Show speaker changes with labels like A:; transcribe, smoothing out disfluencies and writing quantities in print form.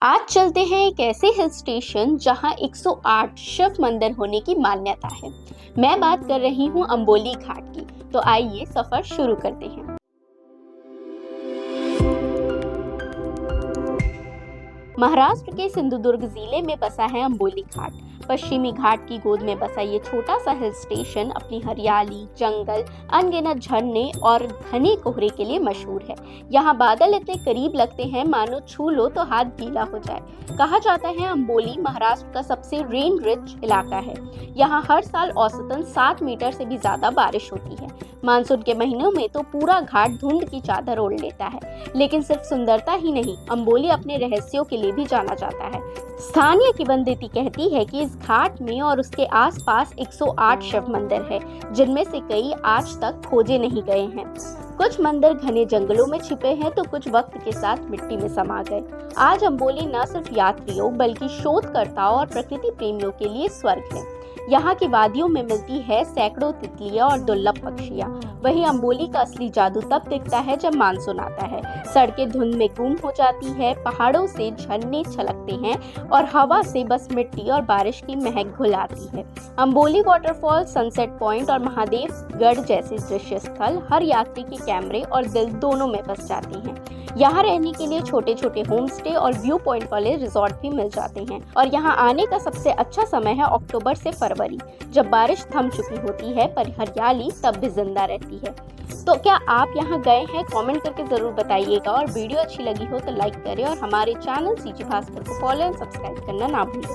A: आज चलते हैं एक ऐसे हिल स्टेशन जहां 108 शिव मंदिर होने की मान्यता है। मैं बात कर रही हूं अंबोली घाट की। तो आइए सफर शुरू करते हैं। महाराष्ट्र के सिंधुदुर्ग जिले में बसा है अंबोली घाट। पश्चिमी घाट की गोद में बसा ये छोटा सा हिल स्टेशन अपनी हरियाली, जंगल, अनगिनत झरने और घने कोहरे के लिए मशहूर है। यहाँ बादल इतने करीब लगते हैं मानो छू लो तो हाथ गीला हो जाए। कहा जाता है अंबोली महाराष्ट्र का सबसे रेन रिच इलाका है। यहाँ हर साल औसतन 7 मीटर से भी ज्यादा बारिश होती है। मानसून के महीनों में तो पूरा घाट धुंध की चादर ओढ़ लेता है। लेकिन सिर्फ सुंदरता ही नहीं, अंबोली अपने रहस्यों के लिए भी जाना जाता है। स्थानीय किंवदंती कहती है कि इस घाट में और उसके आसपास 108 शिव मंदिर है, जिनमें से कई आज तक खोजे नहीं गए हैं। कुछ मंदिर घने जंगलों में छिपे हैं तो कुछ वक्त के साथ मिट्टी में समा गए। आज अंबोली न सिर्फ यात्रियों बल्कि शोधकर्ताओं और प्रकृति प्रेमियों के लिए स्वर्ग है। यहाँ की वादियों में मिलती है सैकड़ों तितलियां और दुर्लभ पक्षियां। वहीं अंबोली का असली जादू तब दिखता है जब मानसून आता है। सड़कें धुंध में गुम हो जाती है, पहाड़ों से झरने छलकते हैं और हवा से बस मिट्टी और बारिश की महक घुल आती है। अंबोली वाटरफॉल, सनसेट पॉइंट और महादेवगढ़ जैसे दृश्य स्थल हर यात्री के कैमरे और दिल दोनों में बस जाते हैं। यहाँ रहने के लिए छोटे छोटे होम स्टे और व्यू पॉइंट वाले रिजॉर्ट भी मिल जाते हैं। और यहाँ आने का सबसे अच्छा समय है अक्टूबर से फरवरी, जब बारिश थम चुकी होती है पर हरियाली तब भी जिंदा रहती है। तो क्या आप यहाँ गए हैं? कमेंट करके जरूर बताइएगा। और वीडियो अच्छी लगी हो तो लाइक करें और हमारे चैनल सीजी भास्कर को फॉलो एंड सब्सक्राइब करना ना भूलें।